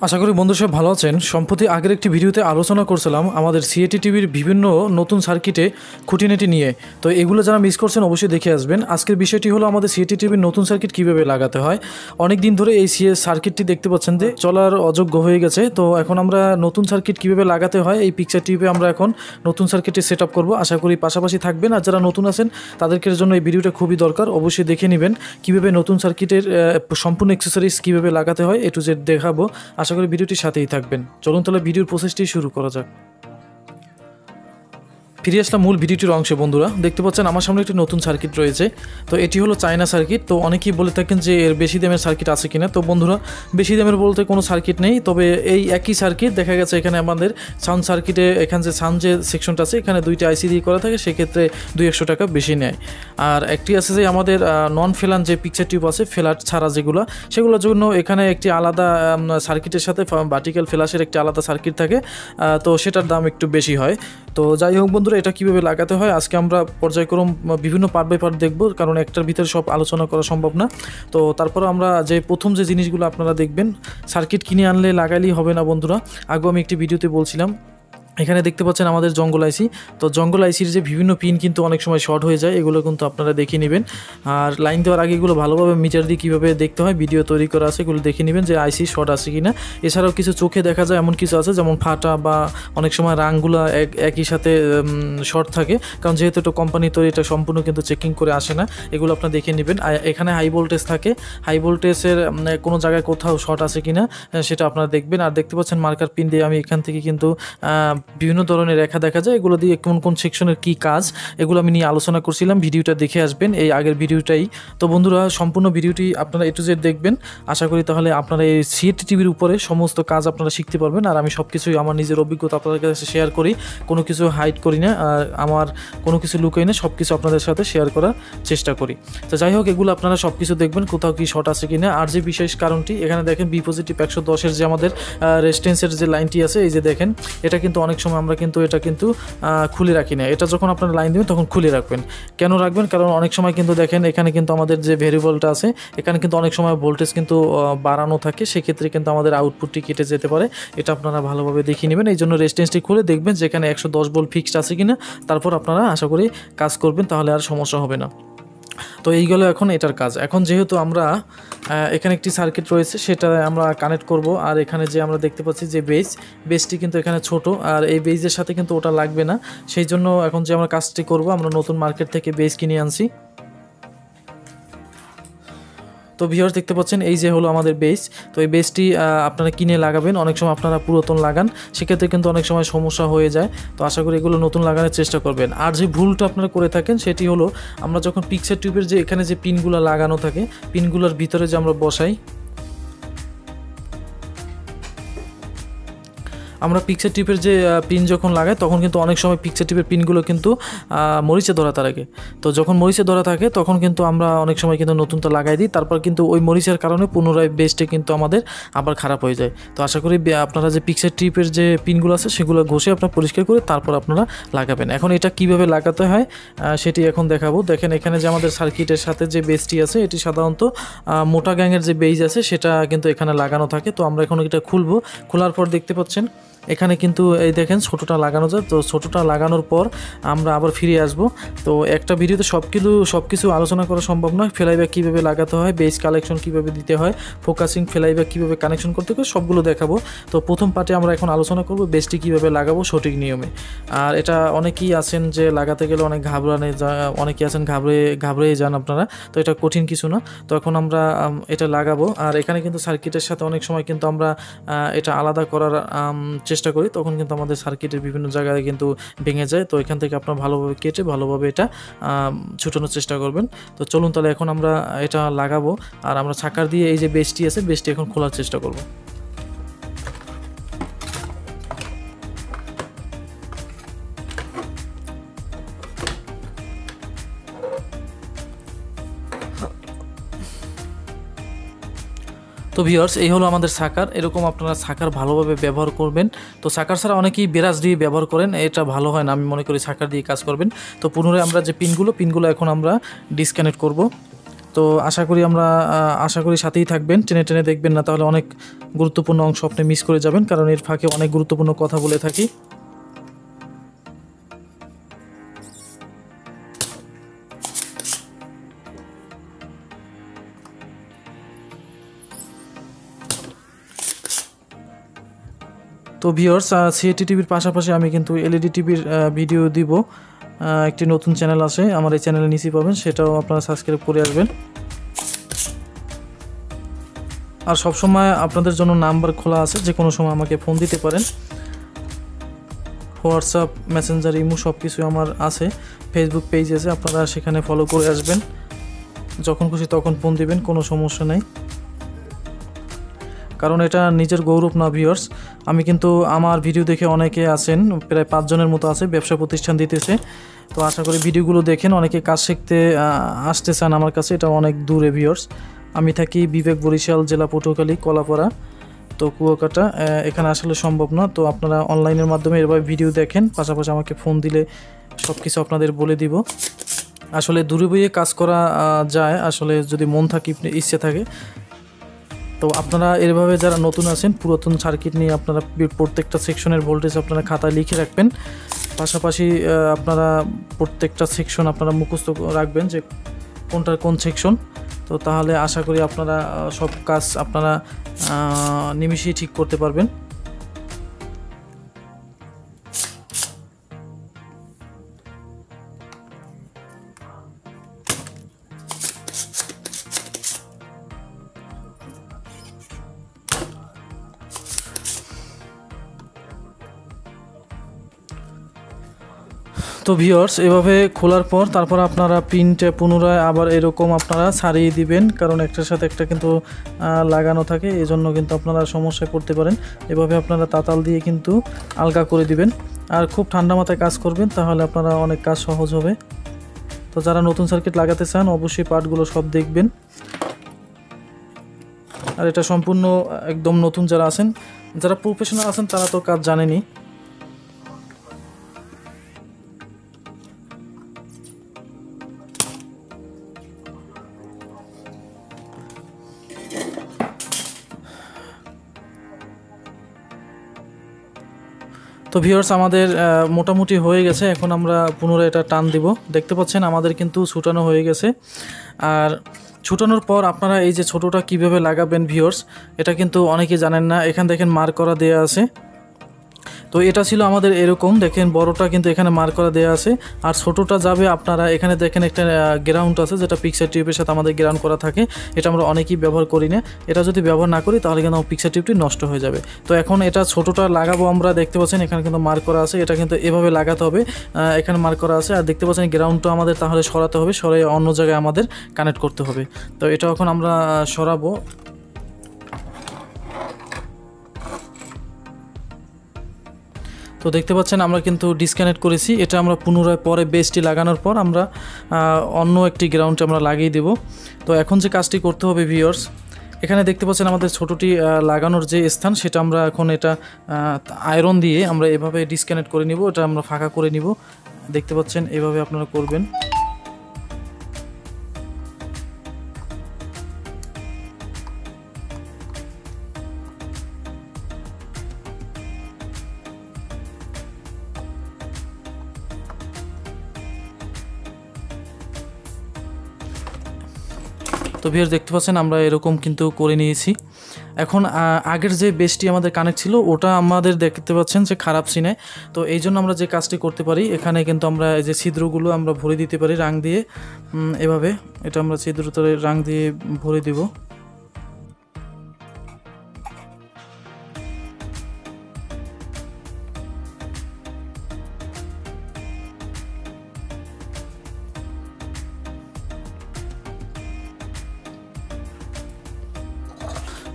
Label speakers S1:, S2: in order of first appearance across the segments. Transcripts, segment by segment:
S1: আশা করি বন্ধু সব ভালো আছেন। সম্প্রতি আগের একটি ভিডিওতে আলোচনা করছিলাম আমাদের সিএটি টিভির বিভিন্ন নতুন সার্কিটে খুঁটিনাটি নিয়ে। তো এগুলো যারা মিস করছেন অবশ্যই দেখে আসবেন। আজকের বিষয়টি হলো আমাদের সিএটি টিভির নতুন সার্কিট কীভাবে লাগাতে হয়। অনেক দিন ধরে এই সার্কিটটি দেখতে পাচ্ছেন যে চলার অযোগ্য হয়ে গেছে। তো এখন আমরা নতুন সার্কিট কীভাবে লাগাতে হয় এই পিকচার টিভিতে আমরা এখন নতুন সার্কিটটি সেট আপ করবো। আশা করি পাশাপাশি থাকবেন, আর যারা নতুন আছেন তাদেরকে জন্য এই ভিডিওটা খুবই দরকার। অবশ্যই দেখে নেবেন কীভাবে নতুন সার্কিটের সম্পূর্ণ অ্যাক্সেসরিজ কীভাবে লাগাতে হয় এ টু জেড দেখাবো। আশা করি ভিডিওটির সাথেই থাকবেন। চলুন তাহলে ভিডিওর প্রসেসটি শুরু করা যাক। ফিরে আসলাম মূল ভিডিওটির অংশে। বন্ধুরা দেখতে পাচ্ছেন আমার সামনে একটি নতুন সার্কিট রয়েছে। তো এটি হলো চায়না সার্কিট। তো অনেকেই বলে থাকেন যে এর বেশি দামের সার্কিট আছে কিনা। তো বন্ধুরা বেশি দামের বলতে কোনো সার্কিট নেই, তবে এই একই সার্কিট দেখা গেছে এখানে আমাদের সাউন্ড সার্কিটে এখানে যে সাউন্ড যে সেকশনটা আছে এখানে দুইটা আইসি দিয়ে করা থাকে, সেক্ষেত্রে 200-100 টাকা বেশি নেয়। আর একটি আছে যে আমাদের নন ফেলান যে পিকচার টিউব আছে, ফেলার ছাড়া যেগুলো, সেগুলোর জন্য এখানে একটি আলাদা সার্কিটের সাথে ভার্টিক্যাল ফ্ল্যাশের একটি আলাদা সার্কিট থাকে। তো সেটার দাম একটু বেশি হয়। তো যাই হোক বন্ধুরা, এটা কীভাবে লাগাতে হয় আজকে আমরা পর্যায়ক্রম বিভিন্ন পার্ট বাই পার্ট দেখব, কারণ একটার ভিতরে সব আলোচনা করা সম্ভব না। তো তারপর আমরা যে প্রথম যে জিনিসগুলো আপনারা দেখবেন, সার্কিট কিনে আনলে লাগালেই হবে না বন্ধুরা। আগেও আমি একটি ভিডিওতে বলছিলাম, এখানে দেখতে পাচ্ছেন আমাদের জঙ্গল আইসি। তো জঙ্গল আইসির যে বিভিন্ন পিন কিন্তু অনেক সময় শর্ট হয়ে যায়, এগুলো কিন্তু আপনারা দেখে নেবেন। আর লাইন দেওয়ার আগে এগুলো ভালোভাবে মিটার দিয়ে কীভাবে দেখতে হয় ভিডিও তৈরি করা আছে, এগুলো দেখে নেবেন যে আইসি শর্ট আছে কি না। এছাড়াও কিছু চোখে দেখা যায় এমন কিছু আছে, যেমন ফাটা বা অনেক সময় রাংগুলো একই সাথে শর্ট থাকে, কারণ যেহেতু এটা কোম্পানি তৈরি এটা সম্পূর্ণ কিন্তু চেকিং করে আসে না। এগুলো আপনারা দেখে নেবেন। এখানে হাই ভোল্টেজ থাকে, হাই ভোল্টেজের কোনো জায়গায় কোথাও শর্ট আছে কি না সেটা আপনারা দেখবেন। আর দেখতে পাচ্ছেন মার্কার পিন দিয়ে আমি এখান থেকে কিন্তু বিভিন্ন ধরনের রেখা দেখা যায়, এগুলো দিয়ে কোন কোন সেকশনের কী কাজ এগুলো আমি নিয়ে আলোচনা করছিলাম। ভিডিওটা দেখে আসবেন, এই আগের ভিডিওটাই। তো বন্ধুরা সম্পূর্ণ ভিডিওটি আপনারা এ টু জেড দেখবেন। আশা করি তাহলে আপনারা এই সিএটি টিভির উপরে সমস্ত কাজ আপনারা শিখতে পারবেন। আর আমি সব কিছুই আমার নিজের অভিজ্ঞতা আপনাদের কাছে শেয়ার করি, কোনো কিছু হাইড করি না, আর আমার কোনো কিছু লুকাই না, সব কিছু আপনাদের সাথে শেয়ার করার চেষ্টা করি। তো যাই হোক, এগুলো আপনারা সব কিছু দেখবেন কোথাও কি শর্ট আছে কিনা। আর যে বিশেষ কারণটি এখানে দেখেন বি পজিটিভ 110-এর যে আমাদের রেজিস্ট্যান্সের যে লাইনটি আছে, এই যে দেখেন এটা কিন্তু অনেক সময় আমরা কিন্তু এটা কিন্তু খুলে রাখি না। এটা যখন আপনারা লাইন দেবেন তখন খুলে রাখবেন। কেন রাখবেন? কারণ অনেক সময় কিন্তু দেখেন এখানে কিন্তু আমাদের যে ভেরিয়েবলটা আছে এখানে কিন্তু অনেক সময় ভোল্টেজ কিন্তু বাড়ানো থাকে, সেক্ষেত্রে কিন্তু আমাদের আউটপুটটি কেটে যেতে পারে। এটা আপনারা ভালোভাবে দেখিয়ে নেবেন। এই জন্য রেজিস্ট্যান্সটি খুলে দেখবেন যেখানে 110 ভোল্ট ফিক্সড আছে কিনা, তারপর আপনারা আশা করি কাজ করবেন, তাহলে আর সমস্যা হবে না। তো এইগুলো এখন এটার কাজ। এখন যেহেতু আমরা এখানে একটি সার্কিট রয়েছে সেটা আমরা কানেক্ট করব। আর এখানে যে আমরা দেখতে পাচ্ছি যে বেসটি কিন্তু এখানে ছোট, আর এই বেসের সাথে কিন্তু ওটা লাগবে না। সেই জন্য এখন যে আমরা কাজটি করব, আমরা নতুন মার্কেট থেকে বেস কিনে আনছি। তো ভিউয়ার্স দেখতে পাচ্ছেন এই যে হলো আমাদের বেস। তো এই বেসটি আপনারা কিনে লাগাবেন। অনেক সময় আপনারা পুরাতন লাগান, সেক্ষেত্রে কিন্তু অনেক সময় সমস্যা হয়ে যায়। তো আশা করি এগুলো নতুন লাগানোর চেষ্টা করবেন। আর যে ভুলটা আপনারা করে থাকেন সেটি হলো, আমরা যখন পিকচার টিউবের যে এখানে যে পিনগুলো লাগানো থাকে, পিনগুলোর ভিতরে যে আমরা বসাই, আমরা পিকচার টিপের যে পিন যখন লাগাই তখন কিন্তু অনেক সময় পিকচার টিপের পিনগুলো কিন্তু মরিচে ধরা থাকে। তো যখন মরিচে ধরা থাকে তখন কিন্তু আমরা অনেক সময় কিন্তু নতুনটা লাগাই দিই, তারপর কিন্তু ওই মরিচের কারণে পুনরায় বেসটা কিন্তু আমাদের আবার খারাপ হয়ে যায়। তো আশা করি আপনারা যে পিকচার টিপের যে পিনগুলো আছে সেগুলো ঘষে আপনারা পরিষ্কার করে তারপর আপনারা লাগাবেন। এখন এটা কিভাবে লাগাতে হয় সেটি এখন দেখাবো। দেখেন এখানে যে আমাদের সার্কিটের সাথে যে বেসটি আছে এটি সাধারণত মোটা গ্যাংয়ের যে বেস আছে সেটা কিন্তু এখানে লাগানো থাকে। তো আমরা এখন এটা খুলবো। খোলার পর দেখতে পাচ্ছেন এখানে কিন্তু এই দেখেন ছোটোটা লাগানো যায়। তো ছোটোটা লাগানোর পর আমরা আবার ফিরে আসব। তো একটা ভিডিওতে সব কিছু আলোচনা করা সম্ভব নয়। ফ্লাইব্যাক কীভাবে লাগাতে হয়, বেস কালেকশন কীভাবে দিতে হয়, ফোকাসিং ফ্লাইব্যাক কীভাবে কানেকশন করতে হয়, সবগুলো দেখাবো। তো প্রথম পার্টে আমরা এখন আলোচনা করব বেসটি কীভাবে লাগাবো সঠিক নিয়মে। আর এটা অনেকেই আছেন যে লাগাতে গেলে অনেক অনেকেই আছেন ঘাবড়ে যান আপনারা। তো এটা কঠিন কিছু না। তো এখন আমরা এটা লাগাবো। আর এখানে কিন্তু সার্কিটের সাথে অনেক সময় কিন্তু আমরা এটা আলাদা করার চেষ্টা করি, তখন কিন্তু আমাদের সার্কিটের বিভিন্ন জায়গায় কিন্তু ভেঙে যায়। তো এখান থেকে আপনারা ভালোভাবে কেটে ভালোভাবে এটা ছুটানোর চেষ্টা করবেন। তো চলুন তাহলে এখন আমরা এটা লাগাবো। আর আমরা ছাকার দিয়ে এই যে বেসটি আছে বেসটি এখন খোলার চেষ্টা করব। তো ভিউয়ার্স এই হলো আমাদের সাকার। এরকম আপনারা সাকার ভালোভাবে ব্যবহার করবেন। তো সাকার ছাড়া অনেকেই ব্রাশ দিয়ে ব্যবহার করেন, এটা ভালো হয় না। আমি মনে করি সাকার দিয়ে কাজ করবেন। তো পুনরায় আমরা যে পিনগুলো এখন আমরা ডিসকানেক্ট করব। তো আশা করি সাথেই থাকবেন, টেনে টেনে দেখবেন না, তাহলে অনেক গুরুত্বপূর্ণ অংশ আপনি মিস করে যাবেন, কারণ এর ফাঁকে অনেক গুরুত্বপূর্ণ কথা বলে থাকি। তো ভিউয়ার্স, সিএটি টিভির পাশাপাশি আমি কিন্তু এলইডি টিভির ভিডিও দিব। একটি নতুন চ্যানেল আছে আমার, এই চ্যানেলে নিচে পাবেন, সেটাও আপনারা সাবস্ক্রাইব করে আসবেন। আর সবসময় আপনাদের জন্য নাম্বার খোলা আছে, যে কোনো সময় আমাকে ফোন দিতে পারেন। হোয়াটসঅ্যাপ, মেসেঞ্জার, ইমো সব কিছু আমার আছে। ফেসবুক পেজ আছে, আপনারা সেখানে ফলো করে আসবেন। যখন খুশি তখন ফোন দিবেন, কোনো সমস্যা নেই। কারণ এটা নিজের গৌরব না ভিউয়ার্স, আমি কিন্তু আমার ভিডিও দেখে অনেকে আছেন, প্রায় 5 জনের মতো আছে, ব্যবসা প্রতিষ্ঠান দিতেছে। তো আশা করি ভিডিওগুলো দেখেন, অনেকে কাজ শিখতে আসতে চান আমার কাছে, এটা অনেক দূরে ভিউয়ার্স। আমি থাকি বিবেক, বরিশাল জেলা, পটুয়াখালী, কলাপাড়া। তো কুয়াকাটা এখানে আসলে সম্ভব না। তো আপনারা অনলাইনের মাধ্যমে এভাবে ভিডিও দেখেন, পাশাপাশি আমাকে ফোন দিলে সব কিছু আপনাদের বলে দিব। আসলে দূরে বইয়ে কাজ করা যায়, আসলে যদি মন থাকে, ইচ্ছে থাকে। তো আপনারা এভাবে যারা নতুন আছেন, পুরাতন সার্কিট নিয়ে আপনারা প্রত্যেকটা সেকশনের ভোল্টেজ আপনারা খাতায় লিখে রাখবেন। পাশাপাশি আপনারা প্রত্যেকটা সেকশন আপনারা মুখস্থ রাখবেন, যে কোনটার কোন সেকশন। তো তাহলে আশা করি আপনারা সব কাজ আপনারা নিমিষেই ঠিক করতে পারবেন। তো ভিউয়ার্স, এভাবে খোলার পর তারপর আপনারা পিনটা পুনরায় আবার এরকম আপনারা ছাড়িয়ে দিবেন, কারণ একটার সাথে একটা কিন্তু লাগানো থাকে, এই জন্য কিন্তু আপনারা সমস্যায় পড়তে পারেন। এভাবে আপনারা তাতাল দিয়ে কিন্তু আলগা করে দিবেন, আর খুব ঠান্ডা মাথায় কাজ করবেন, তাহলে আপনারা অনেক কাজ সহজ হবে। তো যারা নতুন সার্কিট লাগাতে চান, অবশ্যই পার্টগুলো সব দেখবেন। আর এটা সম্পূর্ণ একদম নতুন যারা আছেন, যারা প্রফেশনাল আছেন, তারা তো কাজ জানেনই। তো ভিউয়ার্স, আমাদের মোটামুটি হয়ে গেছে। এখন আমরা পুনরায় এটা টান দিব। দেখতে পাচ্ছেন আমাদের কিন্তু ছুটানো হয়ে গেছে। আর ছুটানোর পর আপনারা এই যে ছোটোটা কিভাবে লাগাবেন ভিউয়ার্স, এটা কিন্তু অনেকেই জানেন না। এখান দেখেন মার্ক করা দেয়া আছে। তো এটা ছিল আমাদের এরকম, দেখেন বড়টা কিন্তু এখানে মার্ক করা দেওয়া আছে, আর ছোটোটা যাবে আপনারা এখানে দেখেন একটা গ্রাউন্ড আছে, যেটা পিকচার টিউবের সাথে আমাদের গ্রাউন্ড করা থাকে। এটা আমরা অনেকেই ব্যবহার করি না। এটা যদি ব্যবহার না করি তাহলে কিন্তু পিকচার টিউবটি নষ্ট হয়ে যাবে। তো এখন এটা ছোটোটা লাগাবো আমরা, দেখতে পাচ্ছেন এখানে কিন্তু মার্ক করা আছে। এটা কিন্তু এভাবে লাগাতে হবে, এখানে মার্ক করা আছে। আর দেখতে পাচ্ছেন গ্রাউন্ডটা আমাদের তাহলে সরাতে হবে, সরে অন্য জায়গায় আমাদের কানেক্ট করতে হবে। তো এটা এখন আমরা সরাবো। তো দেখতে পাচ্ছেন আমরা কিন্তু ডিসকানেক্ট করেছি। এটা আমরা পুনরায় পরে বেসটি লাগানোর পর আমরা অন্য একটি গ্রাউন্ডে আমরা লাগিয়ে দেব। তো এখন যে কাজটি করতে হবে ভিউয়ার্স, এখানে দেখতে পাচ্ছেন আমাদের ছোটোটি লাগানোর যে স্থান, সেটা আমরা এখন এটা আয়রন দিয়ে আমরা এভাবে ডিসকানেক্ট করে নিব। এটা আমরা ফাঁকা করে নিব। দেখতে পাচ্ছেন এভাবে আপনারা করবেন। তো ভিউয়ার্স, দেখতে পাচ্ছেন আমরা এরকম কিন্তু করে নিয়েছি। এখন আগের যে বেসটি আমাদের কানেক্ট ছিল, ওটা আমাদের দেখতে পাচ্ছেন যে খারাপ সিনে। তো এই জন্য আমরা যে কাজটি করতে পারি, এখানে কিন্তু আমরা এই যে ছিদ্রগুলো আমরা ভরে দিতে পারি রাং দিয়ে। এভাবে এটা আমরা ছিদ্রতে রাং দিয়ে ভরে দিব।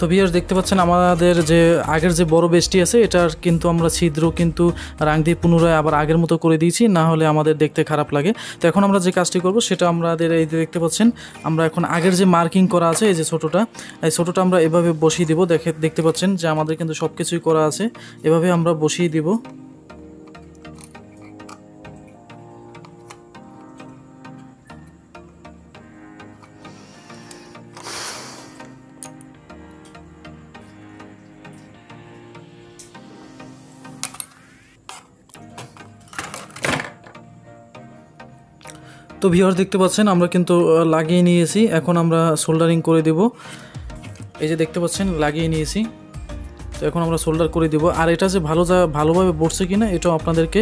S1: তো ভিউয়ার্স, দেখতে পাচ্ছেন আমাদের যে আগের যে বড় বেসটি আছে, এটার কিন্তু আমরা ছিদ্র কিন্তু রাং দিয়ে পুনরায় আবার আগের মতো করে দিয়েছি, না হলে আমাদের দেখতে খারাপ লাগে। তো এখন আমরা যে কাজটি করব সেটা আমাদের এই দেখতে পাচ্ছেন আমরা এখন আগের যে মার্কিং করা আছে, এই যে ছোটোটা, এই ছোটোটা আমরা এভাবে বসিয়ে দিব। দেখতে পাচ্ছেন যে আমাদের কিন্তু সব কিছুই করা আছে, এভাবে আমরা বসিয়ে দিব। তো ভিউয়ার্স দেখতে পাচ্ছেন আমরা কিন্তু লাগিয়ে নিয়েছি, এখন আমরা সোল্ডারিং করে দেব। এই যে দেখতে পাচ্ছেন লাগিয়ে নিয়েছি, তো এখন আমরা সোল্ডার করে দেব। আর এটা যে ভালোভাবে বসছে কিনা এটাও আপনাদেরকে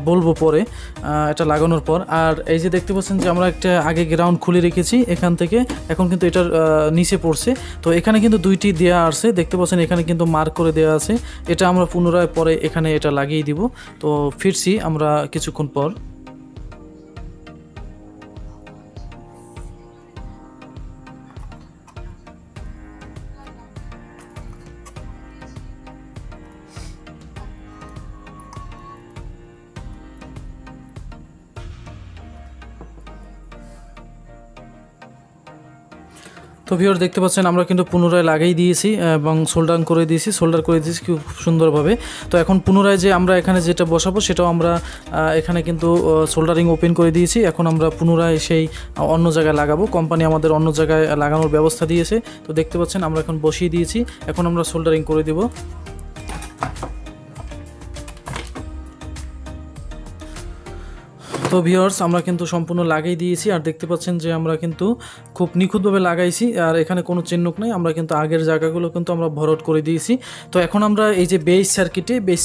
S1: বলবো পরে এটা লাগানোর পর। আর এই যে দেখতে পাচ্ছেন যে আমরা একটা আগে গ্রাউন্ড খুলে রেখেছি এখান থেকে, এখন কিন্তু এটার নিচে পড়ছে। তো এখানে কিন্তু দুইটি দেয়া আছে, দেখতে পাচ্ছেন এখানে কিন্তু মার্ক করে দেওয়া আছে। এটা আমরা পুনরায় পরে এখানে এটা লাগিয়ে দিব। তো ফিরছি আমরা কিছুক্ষণ পর। তো ভিউয়ার দেখতে পাচ্ছেন আমরা কিন্তু পুনরায় লাগিয়ে দিয়েছি এবং সোল্ডার করে দিয়েছি খুব সুন্দরভাবে। তো এখন পুনরায় যে আমরা এখানে যেটা বসাবো সেটাও আমরা এখানে কিন্তু সোল্ডারিং ওপেন করে দিয়েছি। এখন আমরা পুনরায় সেই অন্য জায়গায় লাগাবো, কোম্পানি আমাদের অন্য জায়গায় লাগানোর ব্যবস্থা দিয়েছে। তো দেখতে পাচ্ছেন আমরা এখন বসিয়ে দিয়েছি, এখন আমরা সোল্ডারিং করে দেব। তো ভিউয়ার্স আমরা কিন্তু সম্পূর্ণ লাগিয়ে দিয়েছি, আর দেখতে পাচ্ছেন যে আমরা কিন্তু খুব নিখুঁতভাবে লাগাইছি, আর এখানে কোনো চিহ্নক নেই। আমরা কিন্তু আগের জায়গাগুলো কিন্তু আমরা ভরট করে দিয়েছি। তো এখন আমরা এই যে বেস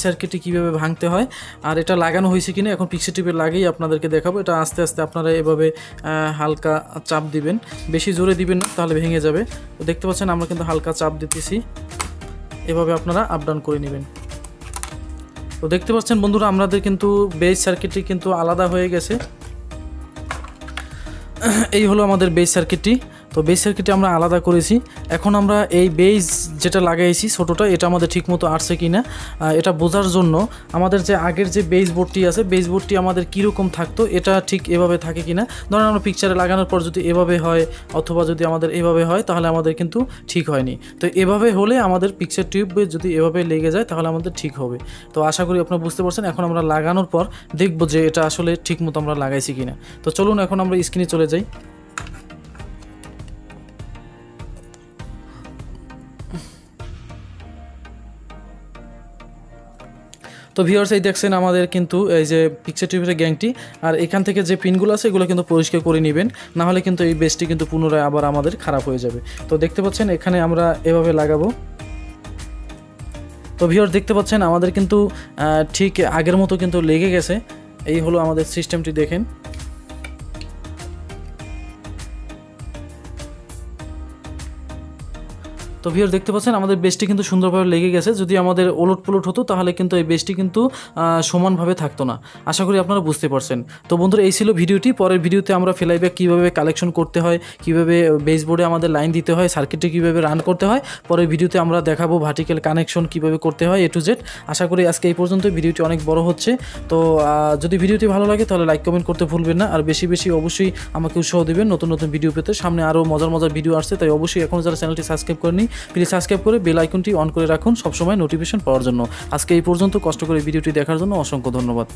S1: সার্কিটে কীভাবে ভাঙতে হয় আর এটা লাগানো হয়েছে কিনা এখন পিক্সি টিপে লাগিয়ে আপনাদেরকে দেখাবো। এটা আস্তে আস্তে আপনারা এভাবে হালকা চাপ দিবেন, বেশি জোরে দিবেন না তাহলে ভেঙে যাবে। তো দেখতে পাচ্ছেন আমরা কিন্তু হালকা চাপ দিতেছি, এভাবে আপনারা আপ ডাউন করে নেবেন। তো দেখতে পাচ্ছেন বন্ধুরা আমাদের কিন্তু বেস সার্কিটটি কিন্তু আলাদা হয়ে গেছে। এই হলো আমাদের বেস সার্কিটটি। তো বেস সার্কিটটি আমরা আলাদা করেছি। এখন আমরা এই বেস যেটা লাগাইছি ছোটোটা, এটা আমাদের ঠিকমতো আসছে কিনা এটা বোঝার জন্য আমাদের যে আগের যে বেস বোর্ডটি আছে, বেস বোর্ডটি আমাদের কীরকম থাকতো এটা ঠিক এভাবে থাকে কিনা। ধরেন আমরা পিকচারে লাগানোর পর যদি এভাবে হয় অথবা যদি আমাদের এভাবে হয় তাহলে আমাদের কিন্তু ঠিক হয়নি। তো এভাবে হলে আমাদের পিকচার টিউবে যদি এভাবে লেগে যায় তাহলে আমাদের ঠিক হবে। তো আশা করি আপনারা বুঝতে পারছেন। এখন আমরা লাগানোর পর দেখব যে এটা আসলে ঠিকমতো আমরা লাগাইছি কিনা। তো চলুন এখন আমরা স্ক্রিনে চলে যাই। তো ভিউয়ার্স এই দেখছেন আমাদের কিন্তু এই যে পিকচার টিউবের গ্যাংটি, আর এখান থেকে যে পিনগুলো আছে এগুলো কিন্তু পরিষ্কার করে নেবেন, না হলে কিন্তু এই বেসটি কিন্তু পুনরায় আবার আমাদের খারাপ হয়ে যাবে। তো দেখতে পাচ্ছেন এখানে আমরা এভাবে লাগাবো। তো ভিউয়ার্স দেখতে পাচ্ছেন আমাদের কিন্তু ঠিক আগের মতো কিন্তু লেগে গেছে। এই হলো আমাদের সিস্টেমটি দেখেন। তো ভিউয়ার দেখতে পাচ্ছেন আমাদের বেসটি কিন্তু সুন্দরভাবে লেগে গেছে। যদি আমাদের ওলট পলট হতো তাহলে কিন্তু এই বেসটি কিন্তু সমানভাবে থাকতো না। আশা করি আপনারা বুঝতে পারছেন। তো বন্ধুরা এই ছিল ভিডিওটি। পরের ভিডিওতে আমরা ফ্লাইব্যাক কীভাবে কালেকশন করতে হয়, কীভাবে বেস বোর্ডে আমাদের লাইন দিতে হয়, সার্কিটটি কীভাবে রান করতে হয়, পরের ভিডিওতে আমরা দেখাবো ভার্টিক্যাল কানেকশন কীভাবে করতে হয় A to Z। আশা করি আজকে এই পর্যন্ত। ভিডিওটি অনেক বড় হচ্ছে। তো যদি ভিডিওটি ভালো লাগে তাহলে লাইক কমেন্ট করতে ভুলবেন না, আর বেশি বেশি অবশ্যই আমাকে উৎসাহ দেবেন নতুন নতুন ভিডিও পেতে। সামনে আরও মজার ভিডিও আসছে, তাই অবশ্যই এখন যারা চ্যানেলটি সাবস্ক্রাইব করেনি প্লিজ সাবস্ক্রাইব করে বেল আইকনটি অন করে রাখুন সবসময় নোটিফিকেশন পাওয়ার জন্য। আজকে এই পর্যন্ত। কষ্ট করে ভিডিওটি দেখার জন্য অসংখ্য ধন্যবাদ।